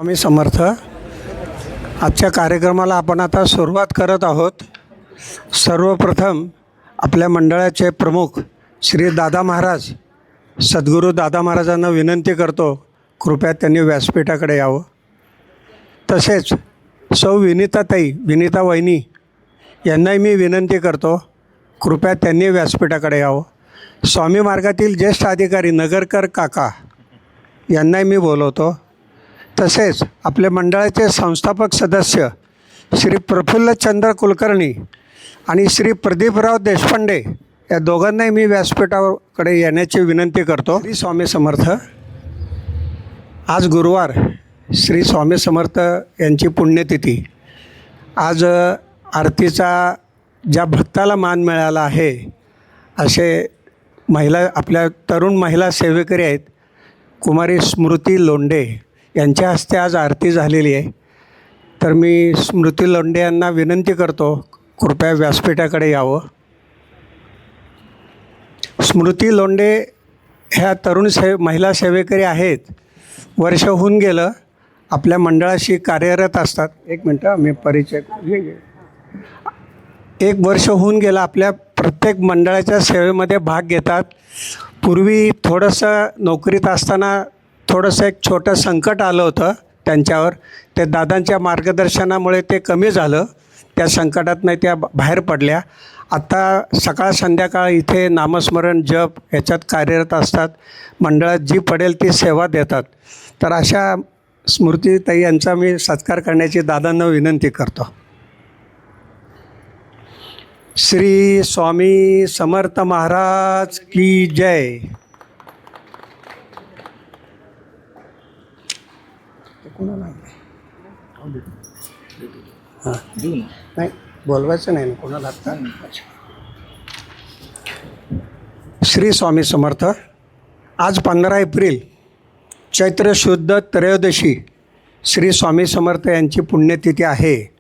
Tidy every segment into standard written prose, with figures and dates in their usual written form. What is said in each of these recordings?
स्वामी समर्थ. आजच्या कार्यक्रमाला आपण आता सुरुवात करत आहोत. सर्वप्रथम आपल्या मंडळाचे प्रमुख श्री दादा महाराज, सद्गुरू दादा महाराजांना विनंती करतो, कृपया त्यांनी व्यासपीठाकडे यावं. तसेच सौ विनिता वहिनी यांनाही मी विनंती करतो, कृपया त्यांनी व्यासपीठाकडे यावं. स्वामी मार्गातील ज्येष्ठ अधिकारी नगरकर काका यांनाही मी बोलवतो. तसेच आपल्या मंडळाचे संस्थापक सदस्य श्री प्रफुल्लचंद्र कुलकर्णी आणि श्री प्रदीपराव देशपांडे या दोघांनाही मी व्यासपीठाकडे येण्याची विनंती करतो. श्री स्वामी समर्थ. आज गुरुवार श्री स्वामी समर्थ यांची पुण्यतिथी. आज आरतीचा ज्या भक्ताला मान मिळाला आहे असे आपल्या तरुण महिला सेवेकरी आहेत, कुमारी स्मृती लोंढे यांच्या हस्ते आज आरती झालेली आहे. तर मी स्मृती लोंढे यांना विनंती करतो, कृपया व्यासपीठाकडे यावं. स्मृती लोंढे ह्या तरुण महिला सेवेकरी आहेत. वर्ष होऊन गेलं आपल्या मंडळाशी कार्यरत असतात. एक मिनटं, मी परिचय. एक वर्ष होऊन गेलं आपल्या प्रत्येक मंडळाच्या सेवेमध्ये भाग घेतात. पूर्वी थोडंसं नोकरीत असताना थोडंसं एक छोटं संकट आलं होतं त्यांच्यावर. ते दादांच्या मार्गदर्शनामुळे ते कमी झालं. त्या संकटातनं त्या बाहेर पडल्या. आत्ता सकाळ संध्याकाळ इथे नामस्मरण जप ह्याच्यात कार्यरत असतात. मंडळात जी पडेल ती सेवा देतात. तर अशा स्मृतीताई यांचा मी सत्कार करण्याची दादांना विनंती करतो. श्री स्वामी समर्थ महाराज की जय. हां नाही बोलवायचं नाही ना कोणाला आत्ता. श्री स्वामी समर्थ. आज 15 एप्रिल चैत्र शुद्ध त्रयोदशी श्री स्वामी समर्थ यांची पुण्यतिथी आहे.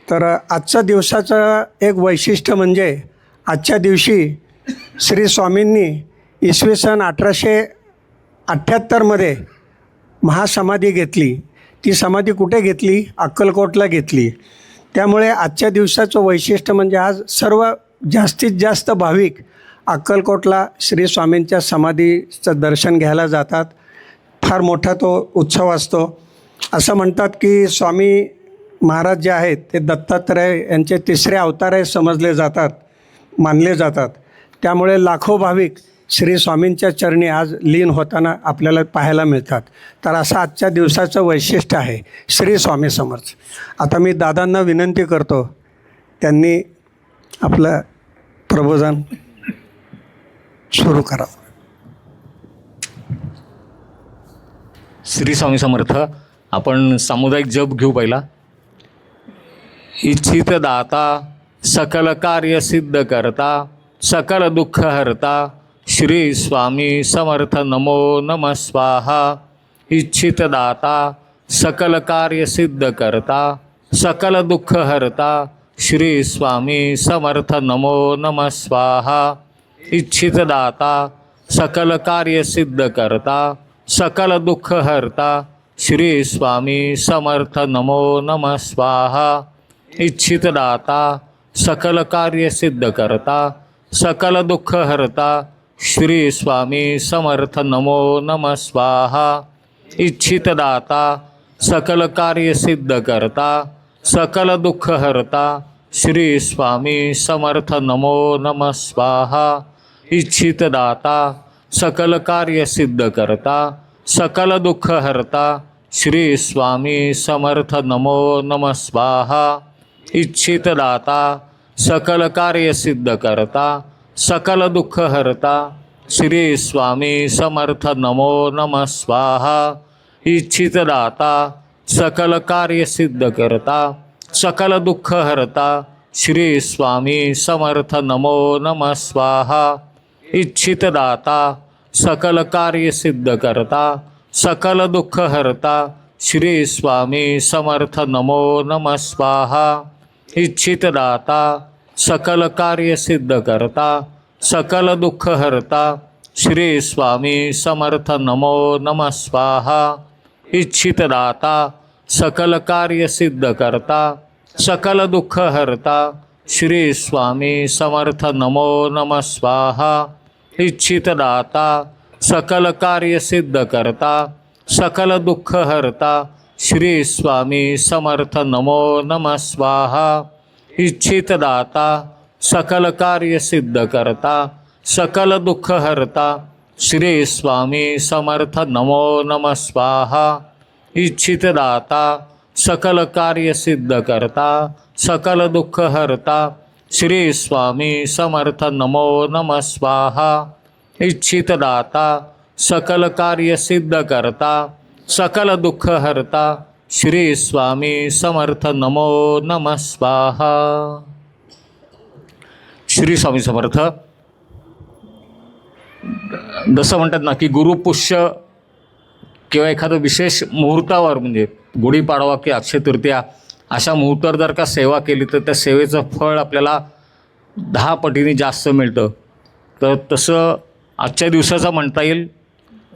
तर आजच्या दिवसाचं एक वैशिष्ट्य म्हणजे आजच्या दिवशी श्री स्वामींनी इसवी सन 1878मध्ये महासमाधी घेतली. ती समाधी कुठे घेतली? अक्कलकोटला घेतली. त्यामुळे आजच्या दिवसाचं वैशिष्ट्य म्हणजे आज सर्व जास्तीत जास्त भाविक अक्कलकोटला श्री स्वामींच्या समाधीचं दर्शन घ्यायला जातात. फार मोठा तो उत्सव असतो. असं म्हणतात की स्वामी महाराज जे आहेत ते दत्तात्रय यांचे तिसरे अवतार समजले जातात, मानले जातात. त्यामुळे लाखो भाविक श्री स्वामींच्या चरणी आज लीन होताना आपल्याला पाहायला मिळतात. तर असं आजच्या दिवसाचं वैशिष्ट्य आहे. श्री स्वामी समर्थ. आता मी दादांना विनंती करतो, त्यांनी आपलं प्रबोधन सुरू करावं. श्री स्वामी समर्थ. आपण सामुदायिक जप घेऊ पहिला. इच्छित दाता सकल कार्य सिद्ध करता सकल दुःख हरता श्री स्वामी समर्थ नमो नमः स्वाहा. इच्छित दाता सकल कार्य सिद्ध करता सकल दुःख हरता श्री स्वामी समर्थ नमो नमः स्वाहा. इच्छित दाता सकल कार्य सिद्ध करता सकल दुःख हरता श्री स्वामी समर्थ नमो नमः स्वाहा. इच्छित दाता सकल कार्य सिद्ध करता सकल दुःख हरता श्री स्वामी समर्थ नमो नमः स्वाहा. इच्छित दाता सकल कार्य सिद्ध करता सकल दुःख हरता श्री स्वामी समर्थ नमो नमः स्वाहा. इच्छित दाता सकल कार्य सिद्ध करता सकल दुःख हरता श्री स्वामी समर्थ नमो नमः स्वाहा. इच्छित दाता सकल कार्य सिद्ध करता सकल दुःख हरता श्री स्वामी समर्थ नमो नमः स्वाहा. इच्छित दाता सकल कार्य सिद्ध करता सकल दुःख हरता श्री स्वामी समर्थ नमो नमः स्वाहा. इच्छित दाता सकल कार्य सिद्ध करता सकल दुःख हरता श्री स्वामी समर्थ नमो नमः स्वाहा. इच्छित दाता सकल कार्य सिद्ध करता सकल दुःख हरता श्री स्वामी समर्थ नमो नमः स्वाहा. इच्छितदाता सकल कार्य सिद्ध करता सकल दुःख हरता श्री स्वामी समर्थ नमो नमः स्वाहा इच्छितदाता सकल कार्य सिद्ध करता सकल दुःख हरता श्री स्वामी समर्थ नमो नमः स्वाहा इच्छितदाता सकल कार्य सिद्ध करता सकल दुःख हरता श्री स्वामी समर्थ नमो नमः स्वाहा इच्छितदाता सकल कार्य सिद्ध करता सकल दुःख हरता श्री स्वामी समर्थ नमो नमः स्वाहा इच्छितदाता सकल कार्य सिद्ध करता सकल दुःख हरता श्री स्वामी समर्थ नमो नमः स्वाहा. श्री स्वामी समर्थ. जसं म्हणतात ना की गुरुपुष्य किंवा एखादं विशेष मुहूर्तावर म्हणजे गुढीपाडवा की अक्षय तृतीया अशा मुहूर्तावर जर का सेवा केली तर त्या सेवेचं फळ आपल्याला 10 पटीने जास्त मिळतं. तर तसं आजच्या दिवसाचा म्हणता येईल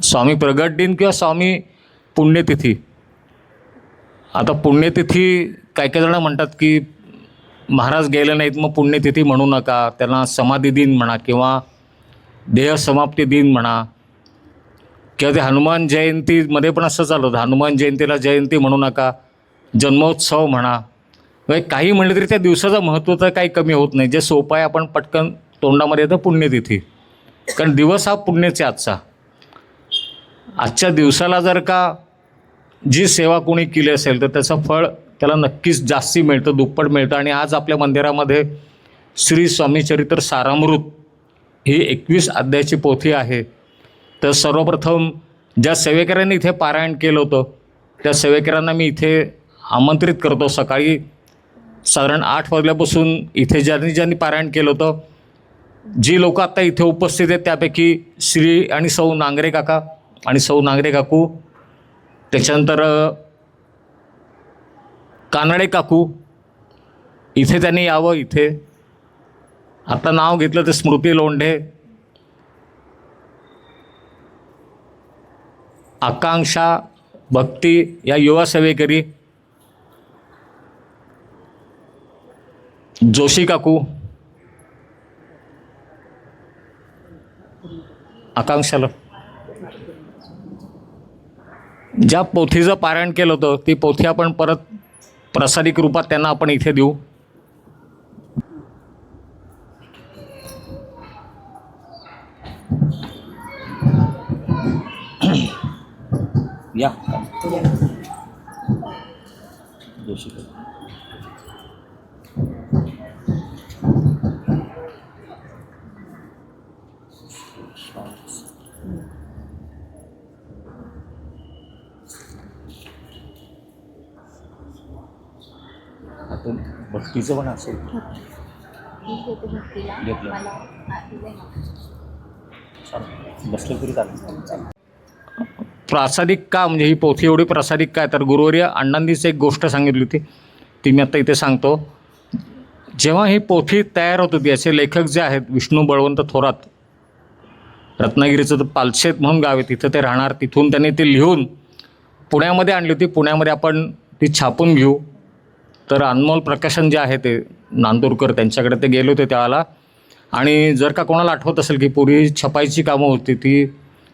स्वामी प्रगट दिन किंवा स्वामी पुण्यतिथी. आता पुण्यतिथी काही काही जण म्हणतात की महाराज गेले नाहीत मग पुण्यतिथी म्हणू नका, त्यांना समाधी दिन म्हणा किंवा देह समाप्ती दिन म्हणा किंवा ते हनुमान जयंतीमध्ये पण असं चालू होतं, हनुमान जयंतीला जयंती म्हणू नका, जन्मोत्सव म्हणा. म्हणजे काही म्हणलं तरी त्या दिवसाचं महत्त्व तर काही कमी होत नाही. जे सोपं आहे आपण पटकन तोंडामध्ये येतं पुण्यतिथी, कारण दिवस हा पुण्याचे आजचा. आजच्या दिवसाला जर का जी सेवा कोणी केली असेल तर त्याचं फळ त्याला नक्कीच जास्ती मिळतं, दुप्पट मिळतं. आणि आज आपल्या मंदिरामध्ये श्री स्वामी चरित्र सारामृत ही 21 अध्यायाची पोथी आहे. तर सर्वप्रथम ज्या सेवेकऱ्यांनी इथे पारायण केलं होतं त्या सेवेकऱ्यांना मी इथे आमंत्रित करतो. सकाळी साधारण 8 वाजल्यापासून इथे ज्यांनी पारायण केलं होतं, जी लोक आत्ता इथे उपस्थित आहेत त्यापैकी श्री आणि सौ नांगरे काका आणि सौ नांगरे काकू, त्याच्यानंतर कानडे काकू, इथे त्यांनी यावं. इथे आता नाव घेतलं तर स्मृती लोंढे, आकांक्षा, भक्ती या युवा सेवेकरी, जोशी काकू, आकांक्षाला ज्या पोथीचं पारायण केलं होतं ती पोथी आपण परत प्रसादिक रूपात त्यांना आपण इथे देऊ. या जोशी आता भक्तीचं पण असेल घेतलं बसलं तरी चालेल. प्रासादिक का म्हणजे ही पोथी एवढी प्रासादिक काय तर गुरुवर्य अण्णांनीच एक गोष्ट सांगितली होती ती मी आत्ता इथे सांगतो. जेव्हा ही पोथी तयार होत होती याचे लेखक जे आहेत विष्णू बळवंत थोरात, रत्नागिरीचं तर पालशेत म्हणून गाव आहे तिथं ते राहणार, तिथून त्यांनी ती लिहून पुण्यामध्ये आणली होती. पुण्यामध्ये आपण ती छापून घेऊ. तर अनमोल प्रकाशन जे आहे ते नांदूरकर त्यांच्याकडे ते गेले होते त्यावेळेला. आणि जर का कोणाला आठवत असेल की पूर्वी छपाईची कामं होती ती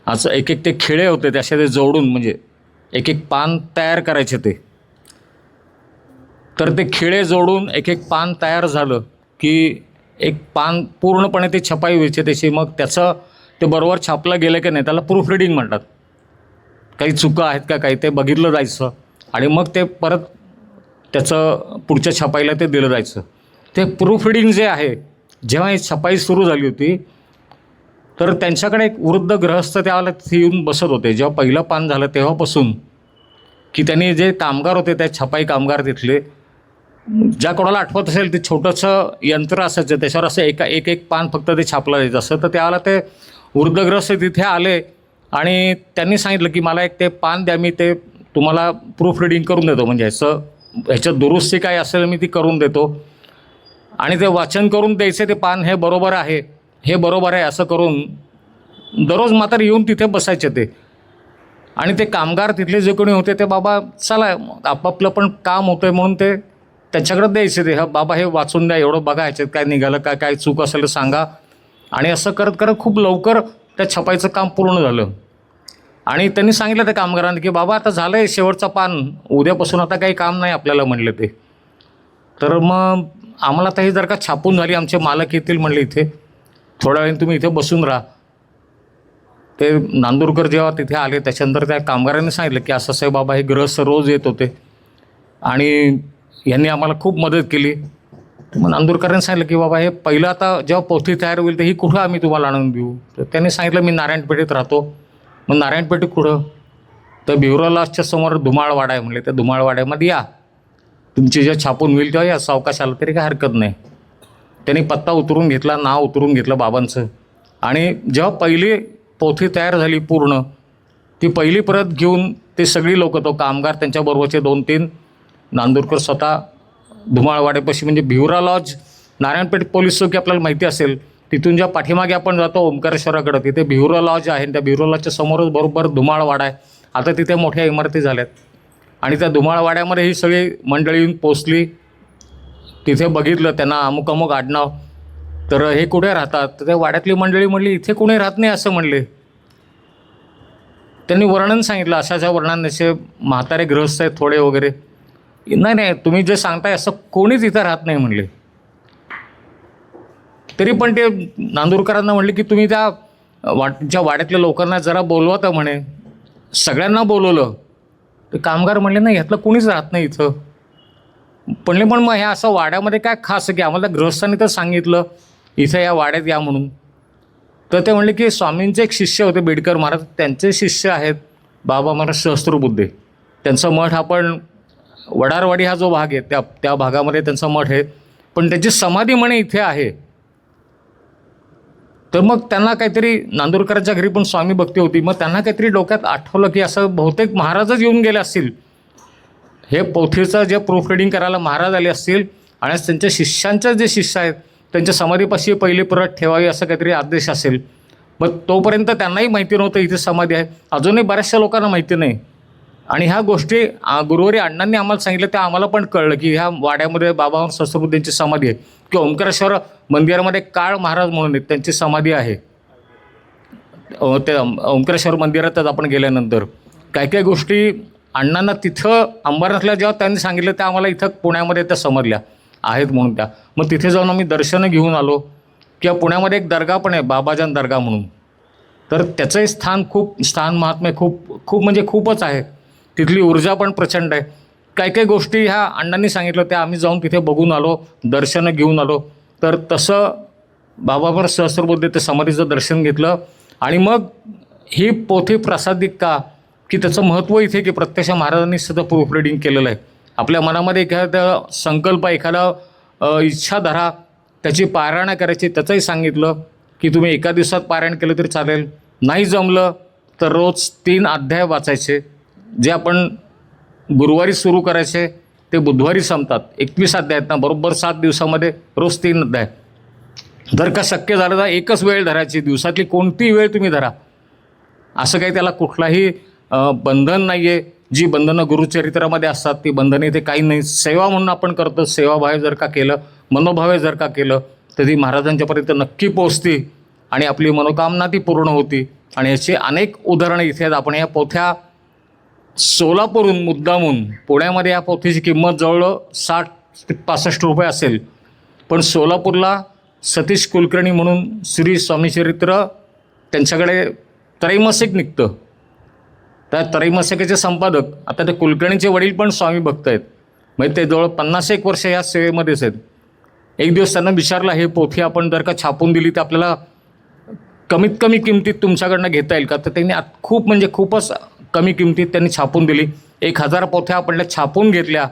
असं एक एक ते खिळे होते त्याचे ते जोडून म्हणजे एक एक पान तयार करायचे ते. तर ते खिळे जोडून एक एक पान तयार झालं की एक पान पूर्णपणे ते छपाई व्हायची त्याची. मग त्याचं ते बरोबर छापलं गेलं की नाही त्याला प्रूफ रिडिंग म्हणतात. काही चुका आहेत का काही ते बघितलं जायचं आणि मग ते परत त्याचं पुढच्या छपाईला ते दिलं जायचं. ते प्रूफ रिडिंग जे आहे जेव्हा ही छपाई सुरू झाली होती तर त्यांच्याकडे एक वृद्ध गृहस्थ त्यावेळेला तिथे येऊन बसत होते. जेव्हा पहिलं पान झालं तेव्हापासून की त्यांनी जे कामगार होते त्या छपाई कामगार तिथले, ज्या कोणाला आठवत असेल ते छोटंसं यंत्र असायचं त्याच्यावर असं एक एक पान फक्त ते छापलं जायचं असं. तर त्यावेळेला ते वृद्धग्रस्त तिथे आले आणि त्यांनी सांगितलं की मला एक ते पान द्या, मी ते तुम्हाला प्रूफ रिडिंग करून देतो, म्हणजे ह्याच्यात दुरुस्ती काय असेल मी ती करून देतो. आणि ते वाचन करून द्यायचे ते पान, हे बरोबर आहे हे बरोबर आहे असं करून दररोज मात्र येऊन तिथे बसायचे ते. आणि ते कामगार तिथले जे कोणी होते ते बाबा चला आपापलं पण काम होतं म्हणून ते त्यांच्याकडे द्यायचे ते, हा बाबा हे वाचून द्या, एवढं बघा ह्याच्यात काय निघालं काय, काय चूक असेल तर सांगा. आणि असं करत करत खूप लवकर त्या छपाईचं काम पूर्ण झालं. आणि त्यांनी सांगितलं त्या कामगारांनी की बाबा आता झालं आहे शेवटचं पान, उद्यापासून आता काही काम नाही आपल्याला म्हणले ते. तर मग आम्हाला आता हे जर का छापून झाली, आमचे मालक येतील म्हणले इथे, थोड्या वेळाने तुम्ही इथे बसून राहा. ते नांदूरकर जेव्हा तिथे आले त्याच्यानंतर त्या कामगारांनी सांगितलं की असं साहेब बाबा हे गृहस्थ रोज येत होते आणि यांनी आम्हाला खूप मदत केली. मग नांदूरकरांनी सांगितलं की बाबा हे पहिलं आता जेव्हा पोथी तयार होईल तर ही कुठं आम्ही तुम्हाला आणून देऊ. तर त्यांनी सांगितलं मी नारायणपेठेत राहतो. मग नारायणपेठेत कुठं, तर भिवरालाच्या समोर धुमाळवाडा आहे म्हणले, त्या धुमाळवाड्यामध्ये या, तुमची जे छापून होईल तेव्हा या, सावकाश आलं तरी काय हरकत नाही. त्यांनी पत्ता उतरून घेतला, नाव उतरून घेतलं बाबांचं. आणि जेव्हा पहिली पोथी तयार झाली पूर्ण, ती पहिली परत घेऊन ते सगळी लोक, तो कामगार त्यांच्याबरोबरचे 2-3, नांदूरकर स्वतः धुमाळवाड्यापाशी म्हणजे भिवरा लॉज, नारायणपेठ पोलीस चौकी आपल्याला माहिती असेल, तिथून ज्या पाठीमागे आपण जातो ओंकारेश्वराकडं, तिथे भिवरा लॉज आहे. त्या भिवरा लॉजच्या समोरच बरोबर धुमाळवाडा आहे. आता तिथे मोठ्या इमारती झाल्यात आणि त्या धुमाळवाड्यामध्ये ही सगळी मंडळी येऊन पोचली. तिथे बघितलं त्यांना अमुक अमुक आडनाव, तर हे कुठे राहतात, तर त्या वाड्यातली मंडळी म्हणली इथे कुणी राहत नाही असं म्हणले. त्यांनी वर्णन सांगितलं, अशाच्या वर्णन असे म्हातारे गृहस्थ आहेत थोडे वगैरे. नाही नाही तुम्ही जे सांगताय असं कोणीच इथं राहत नाही म्हणले. तरी पण ते नांदूरकरांना म्हणले की तुम्ही त्या ज्या वाड्यातल्या लोकांना जरा बोलवा, तर म्हणे सगळ्यांना बोलवलं. ते कामगार म्हणले नाही ह्यातलं कोणीच राहत नाही इथं. म्हणले पण मग ह्या असं वाड्यामध्ये काय खास की आम्हाला गृहस्थांनी तर सांगितलं इथं या वाड्यात या म्हणून. तर ते म्हणले की स्वामींचे एक शिष्य होते बेडकर महाराज, त्यांचे शिष्य आहेत बाबा महाराज सहस्त्रबुद्धे. त्यांचा मठ आपण वडारवाडी हा जो भाग आहे त्या भागामध्ये त्यांचा मठ आहे, पण त्याची समाधी म्हणे इथे आहे. तर मग त्यांना काहीतरी नांदूरकरांच्या घरी पण स्वामी भक्ती होती, मग त्यांना काहीतरी डोक्यात आठवलं की असं बहुतेक महाराजच येऊन गेले असतील, हे पोथीचं जे प्रूफ रिडिंग करायला महाराज आले असतील आणि त्यांच्या शिष्यांच्या जे शिष्य आहेत त्यांच्या समाधीपाशी पहिली परत ठेवावी असं काहीतरी आदेश असेल. मग तोपर्यंत त्यांनाही माहिती नव्हतं इथे समाधी आहे, अजूनही बऱ्याचशा लोकांना माहिती नाही. आणि ह्या गोष्टी गुरुवारी अण्णांनी आम्हाला सांगितलं, त्या आम्हाला पण कळलं की ह्या वाड्यामध्ये बाबा सहस्त्रबुद्धेंची समाधी आहे. की ओंकारेश्वर मंदिरामध्ये काळ महाराज म्हणून आहेत, त्यांची समाधी आहे. त्या ओंकारेश्वर मंदिरातच आपण गेल्यानंतर काही काही गोष्टी अण्णांना तिथं अंबरनाथला जेव्हा त्यांनी सांगितलं त्या आम्हाला इथं पुण्यामध्ये त्या समजल्या आहेत म्हणून त्या. मग तिथे जाऊन आम्ही दर्शनं घेऊन आलो. किंवा पुण्यामध्ये एक दर्गा पण आहे बाबाजान दर्गा म्हणून, तर त्याचंही स्थान महात्म्य खूप म्हणजे खूपच आहे. तिथली ऊर्जा पण प्रचंड आहे. काही काही गोष्टी ह्या अण्णांनी सांगितलं त्या आम्ही जाऊन तिथे बघून आलो, दर्शनं घेऊन आलो. तर तसं बाबावर सहस्त्रबुद्धे ते समाधीचं दर्शन घेतलं. आणि मग ही पोथी प्रासादिक का, की त्याचं महत्त्व इथे की प्रत्यक्ष महाराजांनी सुद्धा प्रूफ रिडिंग केलेलं आहे. आपल्या मनामध्ये एखादा संकल्प, एखादा इच्छा धरा, त्याची पारायण करायची, त्याचंही सांगितलं की तुम्ही एका दिवसात पारायण केलं तरी चालेल. नाही जमलं तर रोज 3 अध्याय वाचायचे. जे आपण गुरुवारी सुरू करायचे ते बुधवारी संपतात. 21 अध्याय आहेत ना, बरोबर 7 दिवसामध्ये रोज 3 अध्याय. जर का शक्य झालं तर एकच वेळ धरायची, दिवसातली कोणतीही वेळ तुम्ही धरा. असं काही त्याला कुठलाही बंधन नाही आहे. जी बंधनं गुरुचरित्रामध्ये असतात ती बंधने इथे काही नाही. सेवा म्हणून आपण करतो, सेवाभाव जर का केलं, मनोभावे जर का केलं तर ती महाराजांच्यापर्यंत नक्की पोचती आणि आपली मनोकामना ती पूर्ण होती. आणि याची अनेक उदाहरणं इथे आहेत. आपण या पोथ्या सोलापूरहून मुद्दामून, पुण्यामध्ये या पोथीची किंमत जवळ 60 ते 65 रुपये असेल, पण सोलापूरला सतीश कुलकर्णी म्हणून श्री स्वामीचरित्र त्यांच्याकडे त्रैमासिक निघतं. त्या त्रैमासिकाचे संपादक आता ते कुलकर्णीचे वडील पण स्वामी भक्त आहेत. म्हणजे ते जवळ 51 वर्ष या सेवेमध्येच आहेत. एक दिवस त्यांना विचारला हे पोथी आपण जर का छापून दिली तर आपल्याला कमीत कमी किमतीत तुमच्याकडनं घेता येईल का. तर त्यांनी खूप म्हणजे खूपच कमी किमतीत त्यांनी छापून दिली. 1000 पोथ्या आपल्या छापून घेतल्या,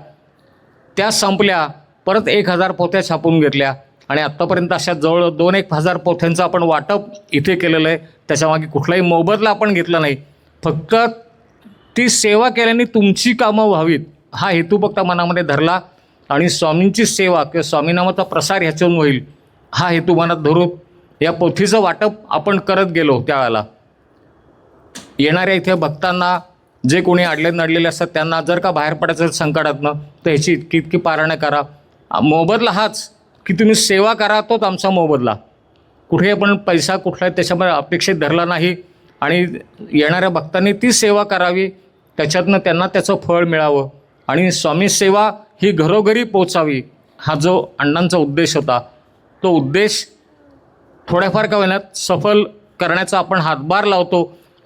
त्या संपल्या, परत 1000 पोथ्या छापून घेतल्या आणि आत्तापर्यंत अशा जवळ 2-1000 पोथ्यांचं आपण वाटप इथे केलेलं आहे. त्याच्यामागे कुठलाही मोबदला आपण घेतला नाही, फक्त ती सेवा केल्याने तुमची कामं व्हावीत हा हेतू फक्त मनामध्ये धरला आणि स्वामींची सेवा किंवा स्वामीनामाचा प्रसार ह्याच्यातून होईल हा हेतू मनात धरून या पोथीचं वाटप आपण करत गेलो. त्यावेळेला येणाऱ्या इथे भक्तांना जे कोणी अडले नडलेले असतात त्यांना जर का बाहेर पडायचं असेल संकटातनं तर ह्याची इतकी इतकी पारायणं करा. मोबदला हाच की तुम्ही सेवा करा, तोच आमचा मोबदला. कुठे आपण पैसा कुठला त्याच्यामध्ये अपेक्षित धरला नाही आणि येणाऱ्या भक्तांनी ती सेवा करावी, त्याच्यातनं त्यांना त्याचं फळ मिळावं आणि स्वामी सेवा ही घरोघरी पोचावी, हा जो अण्णांचा उद्देश होता तो उद्देश थोड्याफार का होईना सफल करण्याचा आपण हातभार लावतो.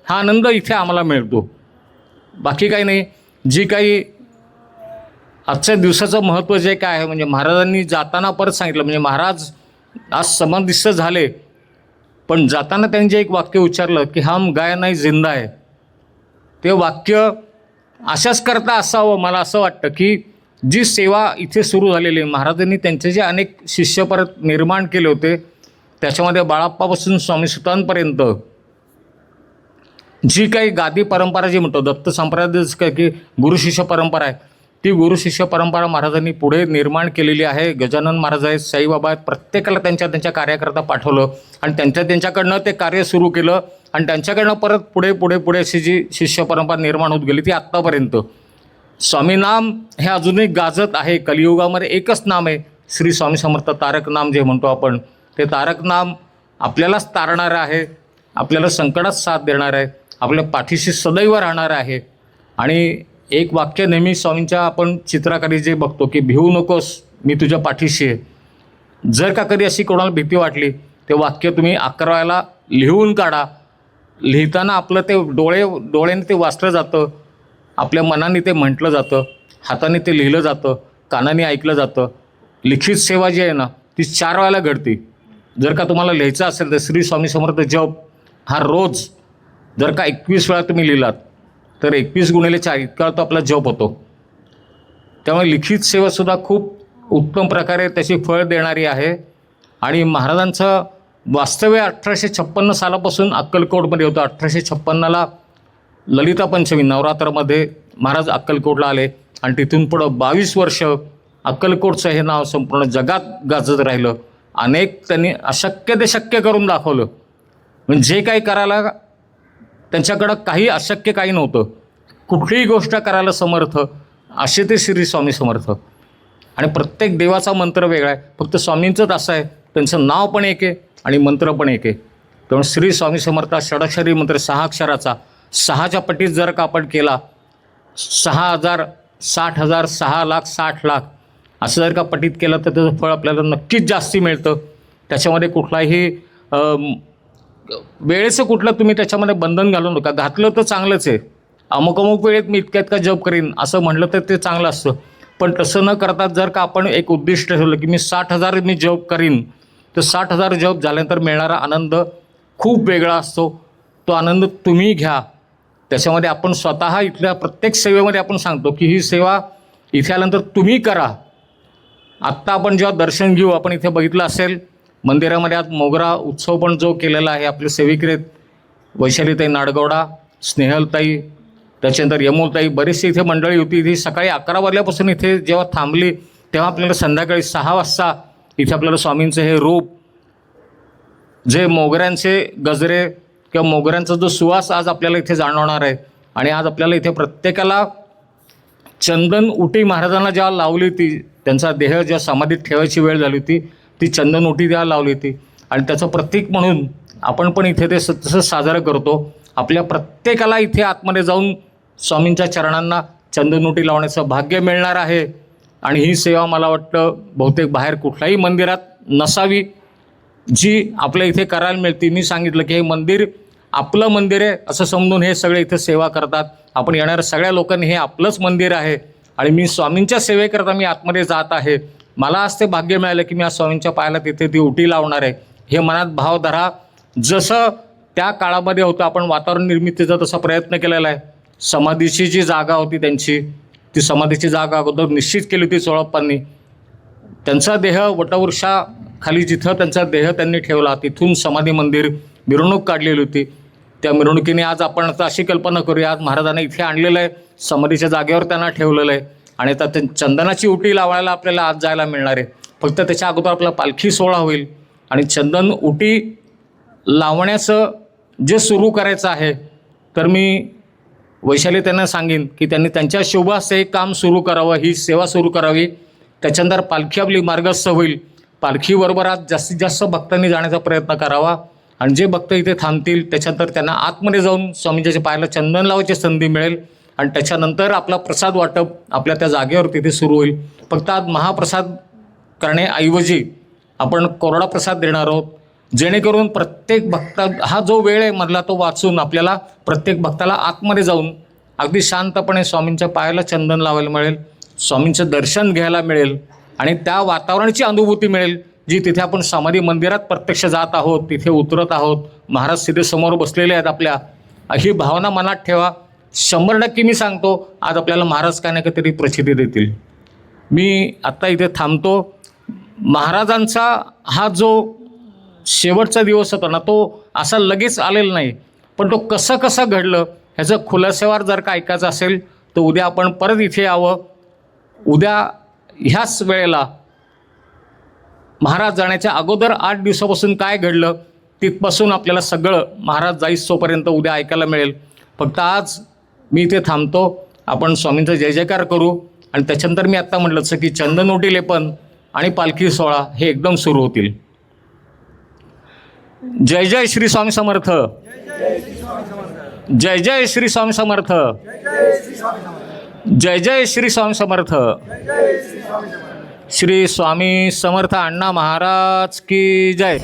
हा आनंद इथे आम्हाला मिळतो, बाकी काही नाही. जी काही आजच्या दिवसाचं महत्त्व जे काय आहे म्हणजे महाराजांनी जाताना परत सांगितलं, म्हणजे महाराज आज समाधिस्थ झाले पण जाताना त्यांनी जे एक वाक्य उच्चारलं की हम गाय नाही जिंदा आहे, ते वाक्य अशाच करता असावं. मला असं वाटतं की जी सेवा इथे सुरू झालेली आहे, महाराजांनी त्यांचे जे अनेक शिष्य परत निर्माण केले होते त्याच्यामध्ये बाळाप्पापासून स्वामी सुतांपर्यंत जी काही गादी परंपरा जी म्हणतो दत्त संप्रदायाचं काय की गुरु शिष्य परंपरा आहे, ती गुरु शिष्य परंपरा महाराजांनी पुढे निर्माण केलेली आहे. गजानन महाराज आहेत, साईबाबा आहेत, प्रत्येकाला त्यांच्या कार्याकरता पाठवलं आणि त्यांच्याकडनं ते कार्य सुरू केलं आणि त्यांच्याकडनं परत पुढे अशी जी शिष्य परंपरा निर्माण होत गेली ती आत्तापर्यंत. स्वामी नाम हे अजूनही गाजत आहे. कलियुगामध्ये एकच नाम आहे, श्री स्वामी समर्थ तारक नाम जे म्हणतो आपण, ते तारक नाम आपल्यालाच तारणारं आहे, आपल्याला संकटात साथ देणार आहे, आपल्या पाठीशी सदैव राहणार आहे. आणि एक वाक्य नेहमी स्वामींच्या आपण चित्राकारी जे बघतो की भिवू नकोस मी तुझ्या पाठीशी आहे. जर का कधी अशी कोणाला भीती वाटली ते वाक्य तुम्ही 11 वेळा लिहून काढा. लिहिताना आपलं ते डोळ्याने ते वाचलं जातं, आपल्या मनाने ते म्हटलं जातं, हाताने ते लिहिलं जातं, कानाने ऐकलं जातं. लिखित सेवा जी आहे ना ती 4 वेळेला घडते. जर का तुम्हाला लिहायचं असेल तर श्री स्वामी समर्थ जप हा रोज जर का 21 वेळा तुम्ही लिहिलात तर 21 × 4 इतका तो आपला जप होतो. त्यामुळे लिखित सेवासुद्धा खूप उत्तम प्रकारे त्याची फळ देणारी आहे. आणि महाराजांचं वास्तव्य 1856 सालापासून अक्कलकोटमध्ये होतं. 1856ला ललिता पंचमी नवरात्रामध्ये महाराज अक्कलकोटला आले आणि तिथून पुढं 22 वर्ष अक्कलकोटचं हे नाव संपूर्ण जगात गाजत राहिलं. अनेक त्यांनी अशक्य ते शक्य करून दाखवलं. म्हणजे जे काही करायला त्यांच्याकडं काही अशक्य काही नव्हतं, कुठलीही गोष्ट करायला समर्थ असे ते श्री स्वामी समर्थ. आणि प्रत्येक देवाचा मंत्र वेगळा आहे, फक्त स्वामींचंच असं आहे त्यांचं नाव पण एक आहे आणि मंत्र पण एक आहे. त्यामुळे श्री स्वामी समर्थ षडाक्षरी मंत्र 6 अक्षराचा 6च्या पटीत जर का आपण केला 6,000 60,000 6,60,00,000 असं जर का पटीत केलं तर त्याचं फळ आपल्याला नक्कीच जास्ती मिळतं. त्याच्यामध्ये कुठलाही वेळेचं कुठलं तुम्ही त्याच्यामध्ये बंधन घालू नका. घातलं तर चांगलंच आहे, अमुक वेळेत मी इतका जप करीन असं म्हटलं तर ते चांगलं असतं. पण तसं न करता जर का आपण एक उद्दिष्ट ठेवलं की मी 60,000 मी जप करीन तर 60,000 जप झाल्यानंतर मिळणारा आनंद खूप वेगळा असतो. तो आनंद तुम्ही घ्या. त्याच्यामध्ये आपण स्वतः इथल्या प्रत्येक सेवेमध्ये आपण सांगतो की ही सेवा इथे आल्यानंतर तुम्ही करा. आत्ता आपण जेव्हा दर्शन घेऊ आपण इथे बघितलं असेल मंदिरामध्ये आज मोगरा उत्सव पण जो केलेला आहे आपले सेविक्रेत वैशालीताई नाडगौडा, स्नेहलताई, त्याच्यानंतर यमुलताई, बरीचशी इथे मंडळी होती. इथे सकाळी 11 वाजल्यापासून इथे जेव्हा थांबली तेव्हा आपल्याला संध्याकाळी 6 वाजता इथे आपल्याला स्वामींचं हे रूप, जे मोगऱ्यांचे गजरे किंवा मोगऱ्यांचा जो सुवास आज आपल्याला इथे जाणवणार आहे. आणि आज आपल्याला इथे प्रत्येकाला चंदन उटी महाराजांना जेव्हा लावली होती, त्यांचा देह जेव्हा समाधीत ठेवायची वेळ झाली होती ती चंदन उटी जेव्हा लावली होती आणि त्याचं प्रतीक म्हणून आपण पण इथे ते तसं साजरं करतो. आपल्या प्रत्येकाला इथे आतमध्ये जाऊन स्वामींच्या चरणांना चंदनउटी लावण्याचं भाग्य मिळणार आहे. आणि ही सेवा मला वाटतं बहुतेक बाहेर कुठल्याही मंदिरात नसावी जी आपल्या इथे करायला मिळते. मी सांगितलं की हे मंदिर आपलं मंदिर आहे असं समजून हे सगळे इथे सेवा करतात. आपण येणाऱ्या सगळ्या लोकांनी हे आपलंच मंदिर आहे आणि मी स्वामींच्या सेवेकरता मी आतमध्ये जात आहे. मला आज ते भाग्य मिळालं की मी आज स्वामींच्या पायाला तिथे ती उटी लावणार आहे. हे मनात भाव धरा. जसं त्या काळामध्ये होतं आपण वातावरण निर्मितीचा तसा प्रयत्न केलेला आहे. समाधीची जी जागा होती त्यांची, ती समाधीची जागा अगोदर निश्चित केली होती चोळप्पांनी. त्यांचा देह वटवृक्षाखाली जिथं त्यांचा देह त्यांनी ठेवला तिथून समाधी मंदिर मिरवणूक काढलेली होती. त्या मिरवणुकीने आज आपण आता अशी कल्पना करूया आज महाराजांना इथे आणलेलं आहे, समाधीच्या जागेवर त्यांना ठेवलेलं आहे आणि आता ते चंदनाची उटी लावायला आपल्याला आज जायला मिळणार आहे. फक्त त्याच्या अगोदर आपला पालखी सोहळा होईल आणि चंदन उटी लावण्याचं जे सुरू करायचं आहे तर मी वैशाली त्यांना सांगेन की त्यांनी त्यांच्या शुभ हस्ते एक काम सुरू करावं, ही सेवा सुरू करावी. त्याच्यानंतर पालखी आपली मार्गस्थ होईल. पालखीबरोबर आज जास्तीत जास्त भक्तांनी जाण्याचा प्रयत्न करावा आणि जे भक्त इथे थांबतील त्याच्यानंतर त्यांना आतमध्ये जाऊन स्वामींच्या पायाला चंदन लावायची संधी मिळेल आणि त्याच्यानंतर आपला प्रसाद वाटप आपल्या त्या जागेवर तिथे सुरू होईल. फक्त आज महाप्रसाद करण्याऐवजी आपण कोरडा प्रसाद देणार आहोत, जेणेकरून प्रत्येक भक्त हा जो वेळ आहे मधला तो वाचून आपल्याला प्रत्येक भक्ताला आतमध्ये जाऊन अगदी शांतपणे स्वामींच्या पायाला चंदन लावायला मिळेल, स्वामींचं दर्शन घ्यायला मिळेल आणि त्या वातावरणाची अनुभूती मिळेल जी तिथे आपण समाधी मंदिरात प्रत्यक्ष जात आहोत, तिथे उतरत आहोत, महाराज तिथे समोर बसलेले आहेत आपल्या. ही भावना मनात ठेवा. 100% मी सांगतो आज आपल्याला महाराज काय ना काहीतरी प्रचिती देतील. मी आत्ता इथे थांबतो. महाराजांचा हा जो शेवटचा दिवस होता ना, तो असा लगेच आलेला नाही, पण तो कसं कसं घडलं ह्याचं खुलासेवार जर का ऐकायचं असेल तर उद्या आपण परत इथे यावं. उद्या ह्याच वेळेला महाराज जाण्याच्या अगोदर 8 दिवसापासून काय घडलं तिथपासून आपल्याला सगळं महाराज जाईस्तोपर्यंत उद्या ऐकायला मिळेल. फक्त आज मी इथे थांबतो. आपण स्वामींचा जय जयकार करू आणि त्याच्यानंतर मी आत्ता म्हटलं तसं की चंदनोटी लेपन आणि पालखी सोहळा हे एकदम सुरू होतील. जय जय श्री स्वामी समर्थ. जय जय श्री स्वामी समर्थ. जय जय श्री स्वामी समर्थ. श्री स्वामी समर्थ अण्णा महाराज की जय.